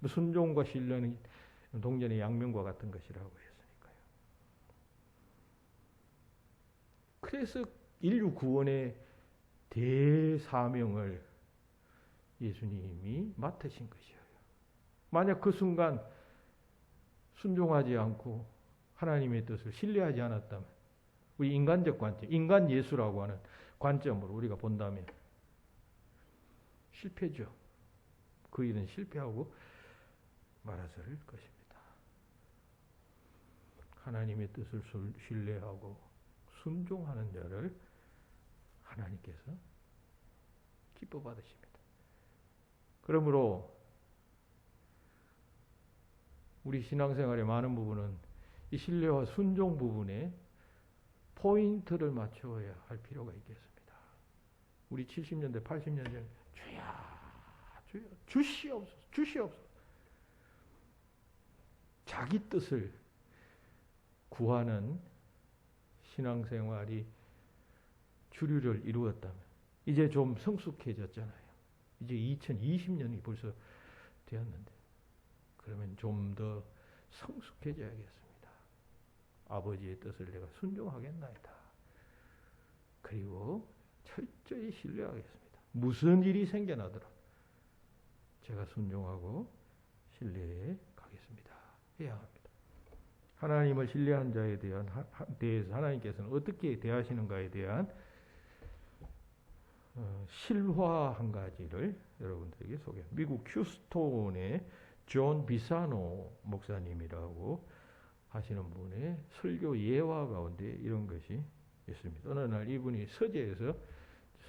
순종과 신뢰는 동전의 양면과 같은 것이라고 했으니까요. 그래서 인류 구원의 대사명을 예수님이 맡으신 것이에요. 만약 그 순간 순종하지 않고 하나님의 뜻을 신뢰하지 않았다면, 우리 인간적 관점, 인간 예수라고 하는 관점으로 우리가 본다면 실패죠. 그 일은 실패하고 말았을 것입니다. 하나님의 뜻을 신뢰하고 순종하는 자를 하나님께서 기뻐 받으십니다. 그러므로 우리 신앙생활의 많은 부분은 이 신뢰와 순종 부분에 포인트를 맞춰야 할 필요가 있겠습니다. 우리 70년대, 80년대 주여, 주시옵소서, 주시옵소서. 자기 뜻을 구하는 신앙생활이 주류를 이루었다면 이제 좀 성숙해졌잖아요. 이제 2020년이 벌써 되었는데 그러면 좀 더 성숙해져야겠습니다. 아버지의 뜻을 내가 순종하겠나이다. 그리고 철저히 신뢰하겠습니다. 무슨 일이 생겨나더라도 제가 순종하고 신뢰해 가겠습니다. 해야 합니다. 하나님을 신뢰한 자에 대해서 하나님께서는 어떻게 대하시는가에 대한 실화 한 가지를 여러분들에게 소개합니다. 미국 휴스톤의 존 비사노 목사님이라고 하시는 분의 설교 예화 가운데 이런 것이 있습니다. 어느 날 이분이 서재에서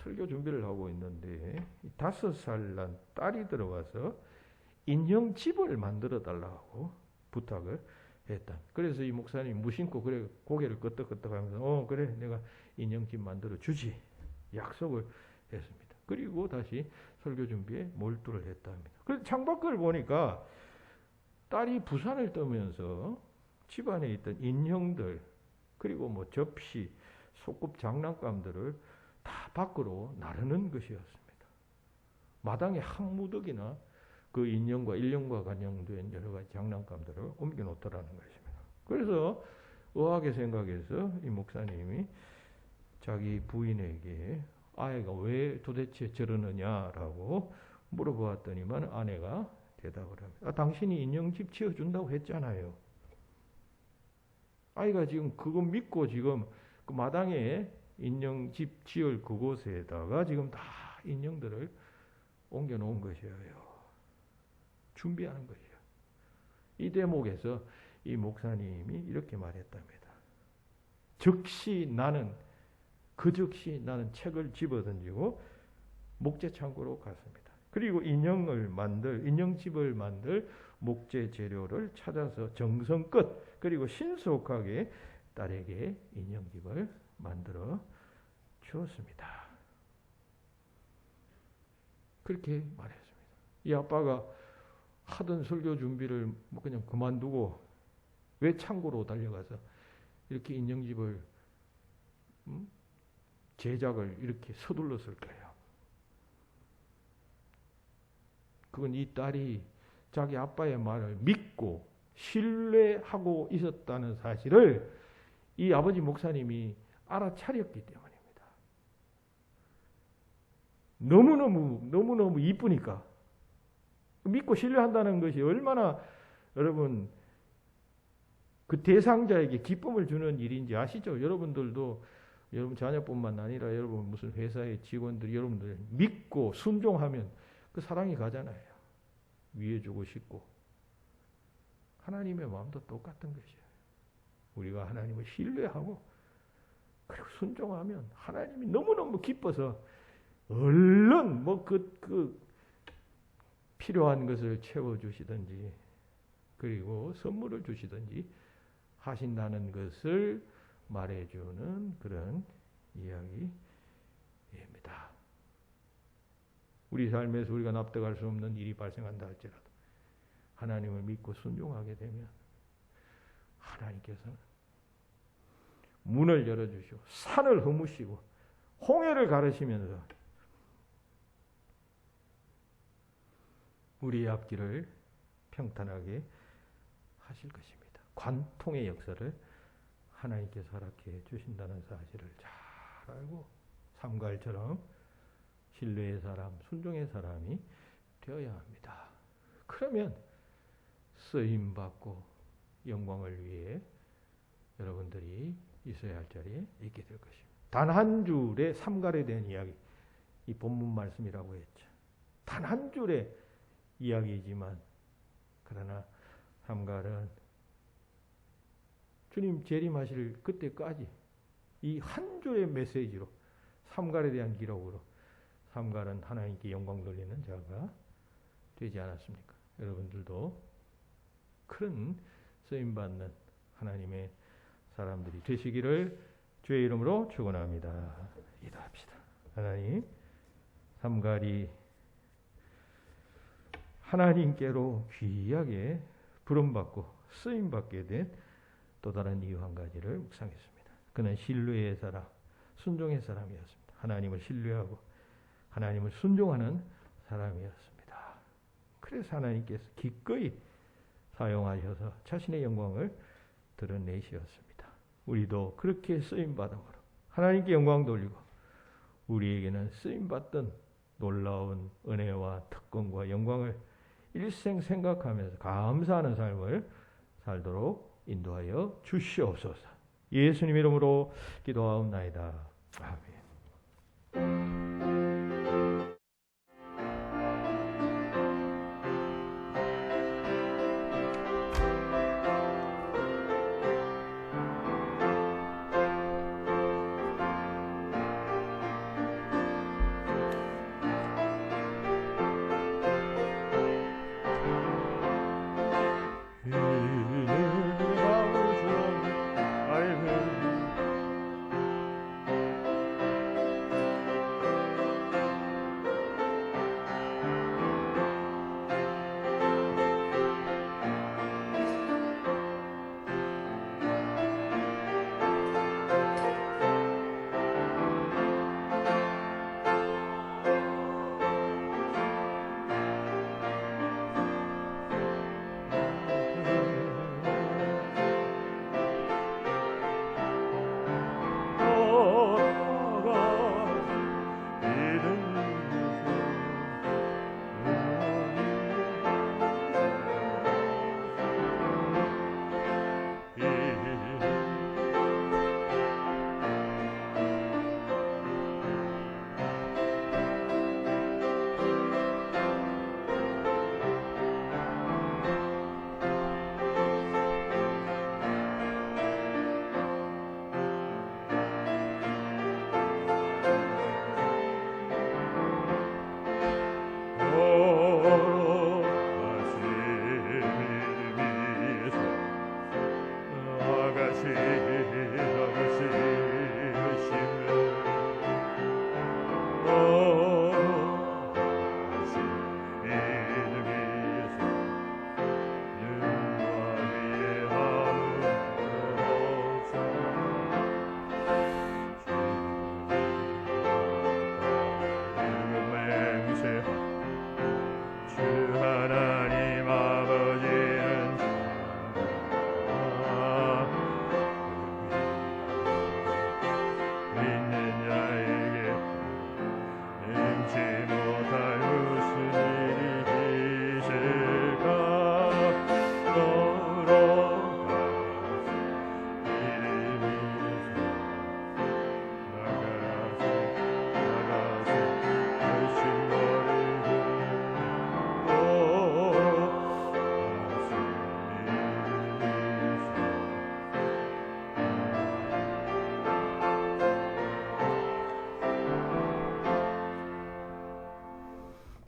설교 준비를 하고 있는데 5살 난 딸이 들어와서 인형집을 만들어 달라고 부탁을 했다. 그래서 이 목사님이 무심코 그래 고개를 끄덕끄덕하면서 그래 내가 인형집 만들어 주지 약속을 했습니다. 그리고 다시 설교 준비에 몰두를 했답니다. 그래서 창밖을 보니까 딸이 부산을 떠면서 집안에 있던 인형들 그리고 뭐 접시, 소꿉 장난감들을 다 밖으로 나르는 것이었습니다. 마당에 한 무더기나 그 인형과 일령과 관련된 여러 가지 장난감들을 옮겨 놓더라는 것입니다. 그래서 의아하게 생각해서 이 목사님이 자기 부인에게 아이가 왜 도대체 저러느냐라고 물어보았더니만 아내가 대답을 합니다. 당신이 인형집 지어준다고 했잖아요. 아이가 지금 그거 믿고 지금 그 마당에 인형집 지을 그곳에다가 지금 다 인형들을 옮겨 놓은 것이에요. 준비하는 것이에요. 이 대목에서 이 목사님이 이렇게 말했답니다. 즉시 나는 책을 집어던지고 목재 창고로 갔습니다. 그리고 인형집을 만들 목재 재료를 찾아서 정성껏 그리고 신속하게 딸에게 인형집을 만들어 주었습니다. 그렇게 말했습니다. 이 아빠가 하던 설교 준비를 그냥 그만두고 왜 창고로 달려가서 이렇게 인형집을 제작을 이렇게 서둘렀을까요? 그건 이 딸이 자기 아빠의 말을 믿고 신뢰하고 있었다는 사실을 이 아버지 목사님이 알아차렸기 때문입니다. 너무너무 이쁘니까 믿고 신뢰한다는 것이 얼마나 여러분 그 대상자에게 기쁨을 주는 일인지 아시죠? 여러분들도 여러분 자녀뿐만 아니라 여러분 무슨 회사의 직원들 여러분들 믿고 순종하면 그 사랑이 가잖아요. 위해주고 싶고 하나님의 마음도 똑같은 것이에요. 우리가 하나님을 신뢰하고 그리고 순종하면 하나님이 너무너무 기뻐서 얼른 필요한 것을 채워주시든지 그리고 선물을 주시든지 하신다는 것을 말해주는 그런 이야기입니다. 우리 삶에서 우리가 납득할 수 없는 일이 발생한다 할지라도 하나님을 믿고 순종하게 되면 하나님께서는 문을 열어주시고 산을 허무시고 홍해를 가르시면서 우리의 앞길을 평탄하게 하실 것입니다. 관통의 역사를 하나님께서 허락해 주신다는 사실을 잘 알고 삼갈처럼 신뢰의 사람, 순종의 사람이 되어야 합니다. 그러면 쓰임받고 영광을 위해 여러분들이 있어야 할 자리에 있게 될 것입니다. 단 한 줄의 삼갈에 대한 이야기, 이 본문 말씀이라고 했죠. 단 한 줄의 이야기이지만 그러나 삼갈은 주님 재림하실 그때까지 이 한 줄의 메시지로 삼갈에 대한 기록으로 삼갈은 하나님께 영광 돌리는 자가 되지 않았습니까? 여러분들도 큰 쓰임받는 하나님의 사람들이 되시기를 주의 이름으로 축원합니다. 기도합시다. 하나님, 삼갈이 하나님께로 귀하게 부름받고 쓰임받게 된 또 다른 이유 한 가지를 묵상했습니다. 그는 신뢰의 사람, 순종의 사람이었습니다. 하나님을 신뢰하고 하나님을 순종하는 사람이었습니다. 그래서 하나님께서 기꺼이 사용하셔서 자신의 영광을 드러내시었습니다. 우리도 그렇게 쓰임받음으로 하나님께 영광 돌리고 우리에게는 쓰임받던 놀라운 은혜와 특권과 영광을 일생 생각하면서 감사하는 삶을 살도록 인도하여 주시옵소서. 예수님 이름으로 기도하옵나이다. 아멘.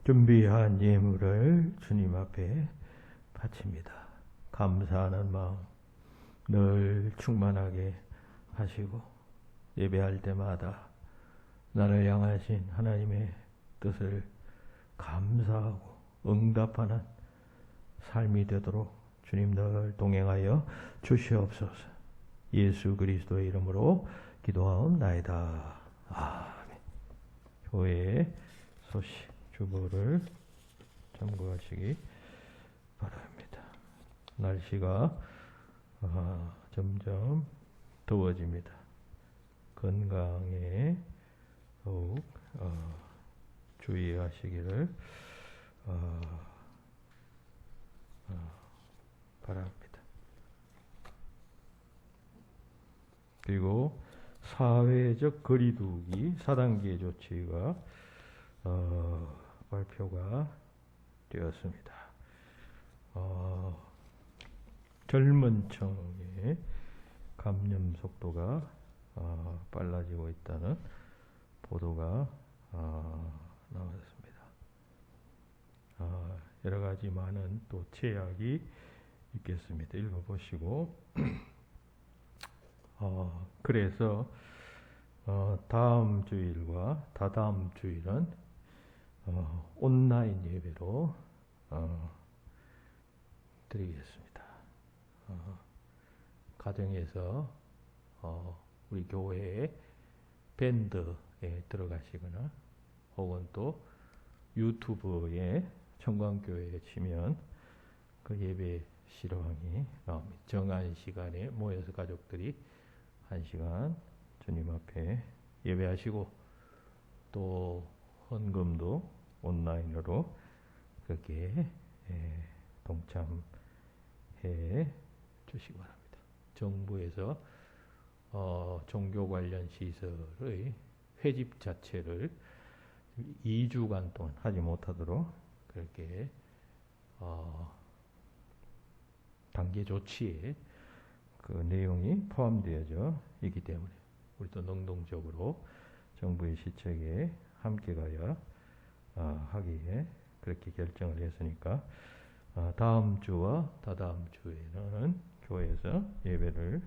준비한 예물을 주님 앞에 바칩니다. 감사하는 마음 늘 충만하게 하시고 예배할 때마다 나를 향하신 하나님의 뜻을 감사하고 응답하는 삶이 되도록 주님 늘 동행하여 주시옵소서. 예수 그리스도의 이름으로 기도하옵나이다. 아멘. 교회의 소식 주보를 참고하시기 바랍니다. 날씨가 점점 더워집니다. 건강에 더욱 주의하시기를 바랍니다. 그리고 사회적 거리두기 4단계 조치가 발표가 되었습니다. 젊은 층의 감염 속도가 빨라지고 있다는 보도가 나왔습니다. 여러 가지 많은 또 제약이 있겠습니다. 읽어보시고 그래서 다음 주일과 다다음 주일은 온라인 예배로 드리겠습니다. 가정에서 우리 교회의 밴드에 들어가시거나 혹은 또 유튜브에 청광교회에 치면 그 예배 실황이 나옵니다. 정한 시간에 모여서 가족들이 1시간 주님 앞에 예배하시고 또 헌금도 온라인으로 그렇게 동참해 주시기 바랍니다. 정부에서 종교 관련 시설의 회집 자체를 2주간 동안 하지 못하도록 그렇게 단계 조치에 그 내용이 포함되어져 있기 때문에 우리도 능동적으로 정부의 시책에 함께 가야 하기에 그렇게 결정을 했으니까 다음 주와 다다음 주에는 교회에서 예배를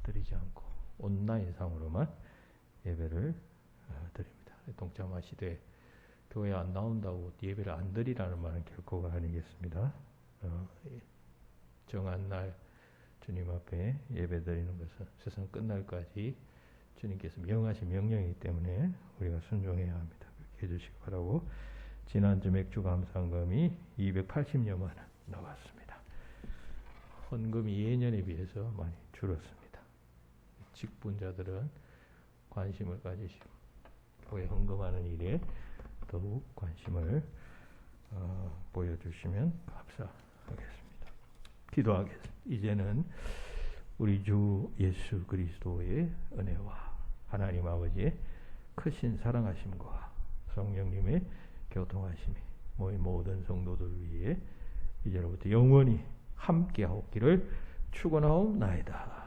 드리지 않고 온라인상으로만 예배를 드립니다. 동참하시되 교회 안 나온다고 예배를 안 드리라는 말은 결코가 아니겠습니다. 정한 날 주님 앞에 예배 드리는 것은 세상 끝날까지 주님께서 명하신 명령이기 때문에 우리가 순종해야 합니다. 그렇게 해주시기 바라고 지난주 맥주 감사금이 280여만 원 나왔습니다. 헌금이 예년에 비해서 많이 줄었습니다. 직분자들은 관심을 가지시고 교회 헌금하는 일에 더욱 관심을 보여주시면 감사하겠습니다. 기도하겠습니다. 이제는 우리 주 예수 그리스도의 은혜와 하나님 아버지의 크신 사랑하심과 성령님의 교통하심이 모든 성도들 위해 이제로부터 영원히 함께하옵기를 축원하옵나이다.